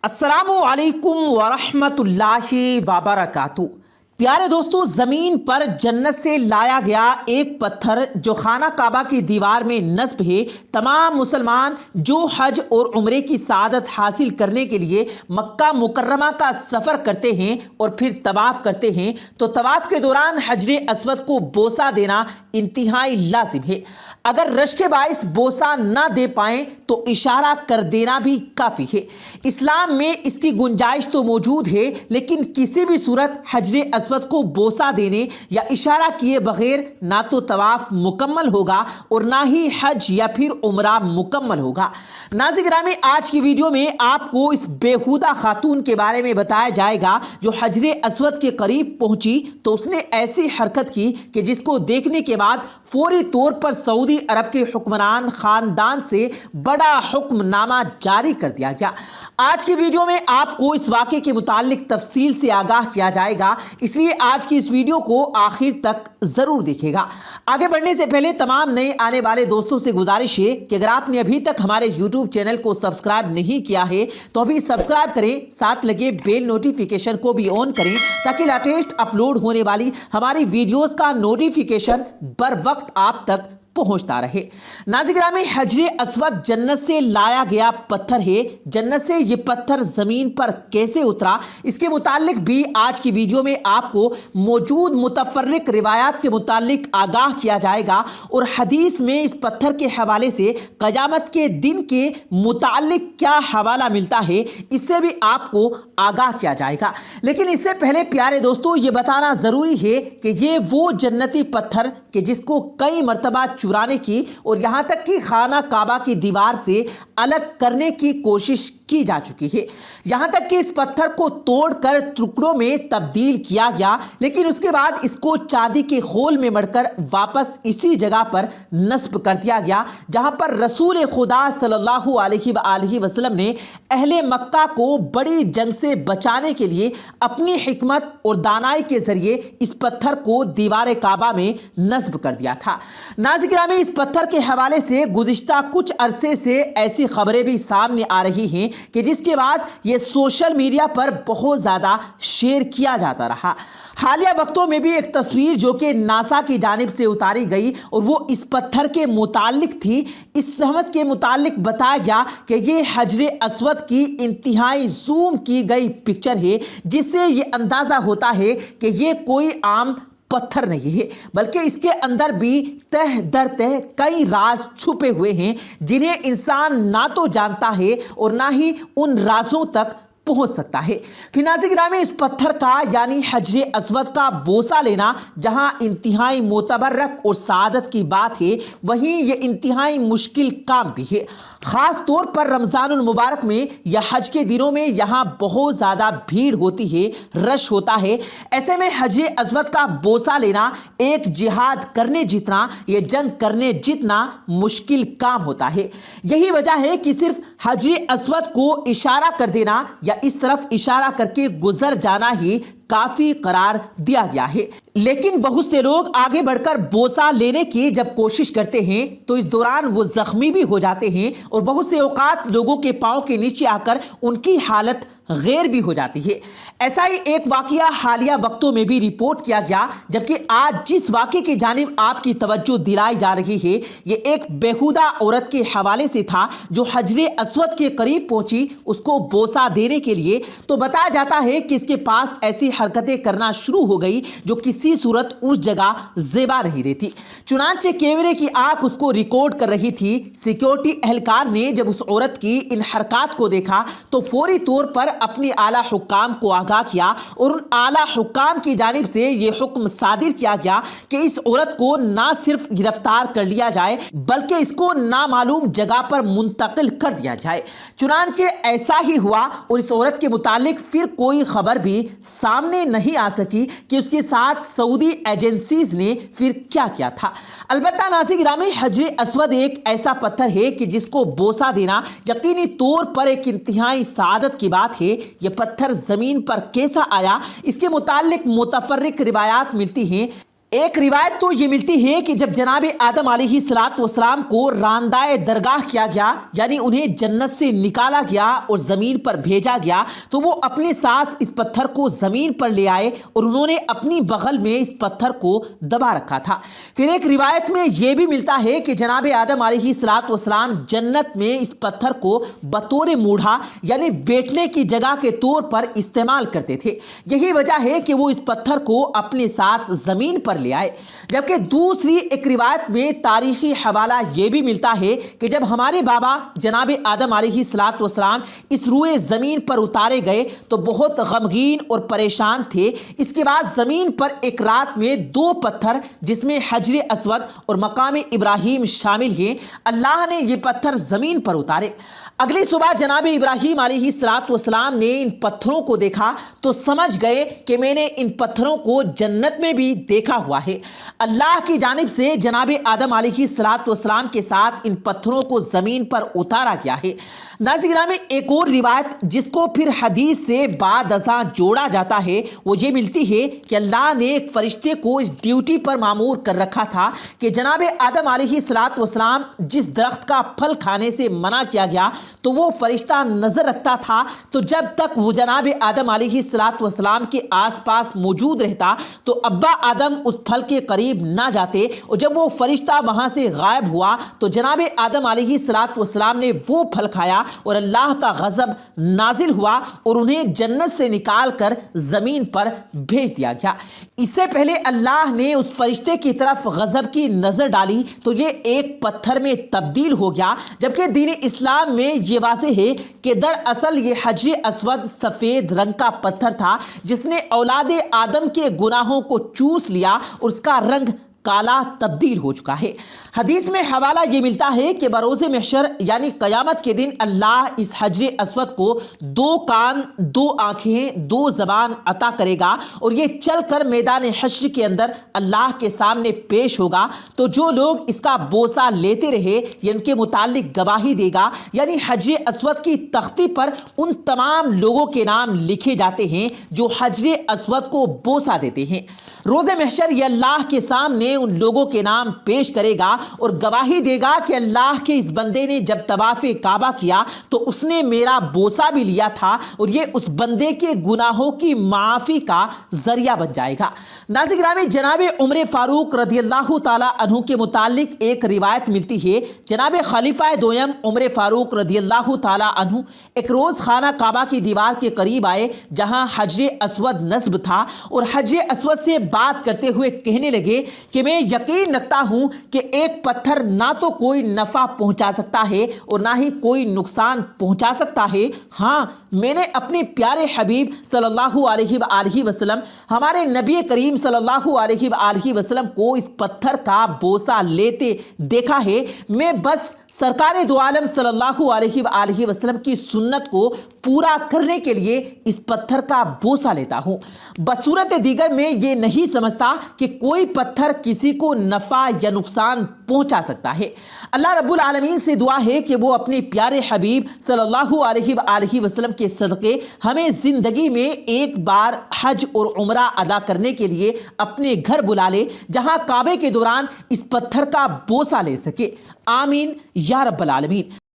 السلام علیکم ورحمۃ اللہ وبرکاتہ۔ پیارے دوستو، زمین پر جنت سے لایا گیا ایک پتھر جو خانہ کعبہ کی دیوار میں نصب ہے، تمام مسلمان جو حج اور عمرے کی سعادت حاصل کرنے کے لیے مکہ مکرمہ کا سفر کرتے ہیں اور پھر طواف کرتے ہیں تو طواف کے دوران حجر اسود کو بوسہ دینا انتہائی لازم ہے۔ اگر رش کے باعث بوسہ نہ دے پائیں تو اشارہ کر دینا بھی کافی ہے۔ اسلام میں اس کی گنجائش تو موجود ہے، لیکن کسی بھی صورت حجر اسود کو بوسہ دینے یا اشارہ کیے بغیر نہ تو طواف مکمل ہوگا اور نہ ہی حج یا پھر عمرہ مکمل ہوگا۔ ناظرین گرامی، آج کی ویڈیو میں آپ کو اس بیہودہ خاتون کے بارے میں بتایا جائے گا جو حجر اسود کے قریب پہنچی تو اس نے ایسی حرکت کی کہ جس کو دیکھنے کے بعد فوری طور پر سعودی عرب کے حکمران خاندان سے بڑا حکم نامہ جاری کر دیا گیا۔ آج کی ویڈیو میں آپ کو اس واقعے کے متعلق تفصیل سے آگاہ کیا جائے گا، اس لیے آج کی اس ویڈیو کو آخر تک ضرور دیکھے گا۔ آگے بڑھنے سے پہلے تمام نئے آنے والے دوستوں سے گزارش ہے کہ اگر آپ نے ابھی تک ہمارے یوٹیوب چینل کو سبسکرائب نہیں کیا ہے تو ابھی سبسکرائب کریں، ساتھ لگے بیل نوٹیفیکیشن کو بھی آن کریں تاکہ لیٹسٹ اپلوڈ ہونے والی ہماری ویڈیوز کا نوٹیفیکیشن بر وقت آپ تک پہنچتا رہے۔ ناظرین گرامی، حجر اسود جنت سے لایا گیا پتھر ہے۔ جنت سے یہ پتھر زمین پر کیسے اترا، اس کے متعلق بھی آج کی ویڈیو میں آپ کو موجود متفرق روایات کے متعلق آگاہ کیا جائے گا، اور حدیث میں اس پتھر کے حوالے سے قیامت کے دن کے متعلق کیا حوالہ ملتا ہے، اس سے بھی آپ کو آگاہ کیا جائے گا۔ لیکن اس سے پہلے پیارے دوستو، یہ بتانا ضروری ہے کہ یہ وہ جنتی پتھر کہ جس کو کئی مرتبہ چرانے کی اور یہاں تک کہ خانہ کعبہ کی دیوار سے الگ کرنے کی کوشش کی جا چکی ہے، یہاں تک کہ اس پتھر کو توڑ کر ٹکڑوں میں تبدیل کیا گیا، لیکن اس کے بعد اس کو چاندی کے خول میں مڑ کر واپس اسی جگہ پر نصب کر دیا گیا جہاں پر رسول خدا صلی اللہ علیہ وآلہ وسلم نے اہل مکہ کو بڑی جنگ سے بچانے کے لیے اپنی حکمت اور دانائی کے ذریعے اس پتھر کو دیوار کعبہ میں نصب کر دیا تھا۔ ناظرین گرامی، اس پتھر کے حوالے سے گزشتہ کچھ عرصے سے ایسی خبریں بھی سامنے آ رہی ہیں کہ جس کے بعد یہ سوشل میڈیا پر بہت زیادہ شیئر کیا جاتا رہا۔ حالیہ وقتوں میں بھی ایک تصویر جو کہ ناسا کی جانب سے اتاری گئی اور وہ اس پتھر کے متعلق تھی، اس تہمت کے متعلق بتایا گیا کہ یہ حجر اسود کی انتہائی زوم کی گئی پکچر ہے، جس سے یہ اندازہ ہوتا ہے کہ یہ کوئی عام پتھر نہیں ہے، بلکہ اس کے اندر بھی تہ در تہ کئی راز چھپے ہوئے ہیں جنہیں انسان نہ تو جانتا ہے اور نہ ہی ان رازوں تک پہنچ سکتا ہے۔ پھر ناظرین گرامی، اس پتھر کا یعنی حجر اسود کا بوسہ لینا جہاں انتہائی متبرک اور سعادت کی بات ہے، وہیں یہ انتہائی مشکل کام بھی ہے، خاص طور پر رمضان المبارک میں یا حج کے دنوں میں یہاں بہت زیادہ بھیڑ ہوتی ہے، رش ہوتا ہے۔ ایسے میں حجر اسود کا بوسہ لینا ایک جہاد کرنے جتنا، یہ جنگ کرنے جتنا مشکل کام ہوتا ہے۔ یہی وجہ ہے کہ صرف حجر اسود کو اشارہ کر دینا یا اس طرف اشارہ کر کے گزر جانا ہی کافی قرار دیا گیا ہے، لیکن بہت سے لوگ آگے بڑھ کر بوسہ لینے کی جب کوشش کرتے ہیں تو اس دوران وہ زخمی بھی ہو جاتے ہیں اور بہت سے اوقات لوگوں کے پاؤں کے نیچے آ کر ان کی حالت غیر بھی ہو جاتی ہے۔ ایسا ہی ایک واقعہ حالیہ وقتوں میں بھی رپورٹ کیا گیا، جبکہ آج جس واقعے کی جانب آپ کی توجہ دلائی جا رہی ہے یہ ایک بیہودہ عورت کے حوالے سے تھا جو حجر اسود کے قریب پہنچی اس کو بوسہ دینے کے لیے، تو بتایا جاتا ہے کہ اس کے پاس ایسی حرکتیں کرنا شروع ہو گئی جو کسی صورت اس جگہ زیبا نہیں دیتی، چنانچہ کیمرے کی آنکھ اس کو ریکارڈ کر رہی تھی۔ سیکیورٹی اہلکار نے جب اس عورت کی ان حرکات کو دیکھا تو فوری طور پر اپنی اعلیٰ حکام کو آگاہ کیا اور ان اعلیٰ حکام کی جانب سے یہ حکم صادر کیا گیا کہ اس عورت کو نہ صرف گرفتار کر لیا جائے بلکہ اس کو نامعلوم جگہ پر منتقل کر دیا جائے۔ چنانچہ ایسا ہی ہوا اور اس عورت کے متعلق پھر کوئی خبر بھی سامنے نہیں آ سکی کہ اس کے ساتھ سعودی ایجنسیز نے پھر کیا کیا تھا۔ البتہ ناظرین گرامی، حجر اسود ایک ایسا پتھر ہے کہ جس کو بوسہ دینا یقینی طور پر ایک انتہائی سعادت کی بات ہے۔ یہ پتھر زمین پر کیسا آیا، اس کے متعلق متفرق روایات ملتی ہیں۔ ایک روایت تو یہ ملتی ہے کہ جب جناب آدم علیہ السلام کو راندائے درگاہ کیا گیا، یعنی انہیں جنت سے نکالا گیا اور زمین پر بھیجا گیا، تو وہ اپنے ساتھ اس پتھر کو زمین پر لے آئے اور انہوں نے اپنی بغل میں اس پتھر کو دبا رکھا تھا۔ پھر ایک روایت میں یہ بھی ملتا ہے کہ جناب آدم علیہ السلام جنت میں اس پتھر کو بطور موڑھا یعنی بیٹھنے کی جگہ کے طور پر استعمال کرتے تھے۔ یہی وجہ ہے کہ وہ اس پتھر کو اپنے ساتھ زمین پر لے آئے۔ جبکہ دوسری ایک روایت میں تاریخی حوالہ یہ بھی ملتا ہے کہ جب ہمارے بابا جناب آدم علیہ السلام اس روئے زمین پر اتارے گئے تو بہت غمگین اور پریشان تھے۔ اس کے بعد زمین پر ایک رات میں 2 پتھر جس میں حجر اسود اور مقام ابراہیم شامل ہیں، اللہ نے یہ پتھر زمین پر اتارے۔ اگلی صبح جناب ابراہیم علیہ السلام نے ان پتھروں کو دیکھا تو سمجھ گئے کہ میں نے ان پتھروں کو جنت میں بھی دیکھا ہوا ہے۔ اللہ کی جانب سے جناب آدم علیہ السلام کے ساتھ ان پتھروں کو زمین پر اتارا گیا ہے۔ ناظرین، ایک اور روایت جس کو پھر حدیث سے بعد ازاں جوڑا جاتا ہے وہ یہ ملتی ہے کہ اللہ نے ایک فرشتے کو اس ڈیوٹی پر مامور کر رکھا تھا کہ جناب آدم علیہ السلام جس درخت کا پھل کھانے سے منع کیا گیا تو وہ فرشتہ نظر رکھتا تھا، تو جب تک وہ جناب آدم علیہ السلام کے آس پاس موجود رہتا تو ابا آدم اس پھل کے قریب نہ جاتے، اور جب وہ فرشتہ وہاں سے غائب ہوا تو جناب آدم علیہ السلام نے وہ پھل کھایا اور اللہ کا غضب نازل ہوا اور انہیں جنت سے نکال کر زمین پر بھیج دیا گیا۔ اس سے پہلے اللہ نے اس فرشتے کی طرف غضب کی نظر ڈالی تو یہ ایک پتھر میں تبدیل ہو گیا، جبکہ دین اسلام میں یہ واضح ہے کہ دراصل یہ حجر اسود سفید رنگ کا پتھر تھا جس نے اولاد آدم کے گناہوں کو چوس لیا اور اس کا رنگ کالا تبدیل ہو چکا ہے۔ حدیث میں حوالہ یہ ملتا ہے کہ بروز محشر یعنی قیامت کے دن اللہ اس حجر اسود کو 2 کان، 2 آنکھیں، 2 زبان عطا کرے گا اور یہ چل کر میدان حشر کے اندر اللہ کے سامنے پیش ہوگا، تو جو لوگ اس کا بوسہ لیتے رہے یہ ان کے متعلق گواہی دے گا، یعنی حجر اسود کی تختی پر ان تمام لوگوں کے نام لکھے جاتے ہیں جو حجر اسود کو بوسہ دیتے ہیں۔ روز محشر یہ اللہ کے سامنے ان لوگوں کے نام پیش کرے گا اور گواہی دے گا کہ اللہ کے اس بندے نے جب طواف کعبہ کیا تو اس نے میرا بوسہ بھی لیا تھا، اور یہ اس بندے کے گناہوں کی معافی کا ذریعہ بن جائے گا۔ ناظرین گرامی، جناب عمر فاروق رضی اللہ تعالیٰ عنہ کے متعلق ایک روایت ملتی ہے۔ جناب خلیفہ دویم عمر فاروق رضی اللہ تعالیٰ عنہ ایک روز خانہ کعبہ کی دیوار کے قریب آئے جہاں حجر اسود نصب تھا، اور حجر اسود سے بات کرتے ہوئے کہنے لگے کہ میں یقین رکھتا ہوں کہ ایک پتھر نہ تو کوئی نفع پہنچا سکتا ہے اور نہ ہی کوئی نقصان پہنچا سکتا ہے، ہاں میں نے اپنے پیارے حبیب صلی اللہ علیہ وآلہ وسلم، ہمارے نبی کریم صلی اللہ علیہ وآلہ وسلم کو اس پتھر کا بوسہ لیتے دیکھا ہے۔ میں بس سرکار دو عالم صلی اللہ علیہ وآلہ وسلم کی سنت کو پورا کرنے کے لیے اس پتھر کا بوسہ لیتا ہوں، بصورت دیگر میں یہ نہیں سمجھتا کہ کوئی پتھر کسی کو نفع یا نقصان پہنچا سکتا ہے۔ اللہ رب العالمین سے دعا ہے کہ وہ اپنے پیارے حبیب صلی اللہ علیہ وآلہ وسلم کے صدقے ہمیں زندگی میں ایک بار حج اور عمرہ ادا کرنے کے لیے اپنے گھر بلا لے جہاں کعبے کے دوران اس پتھر کا بوسہ لے سکے۔ آمین یا رب العالمین۔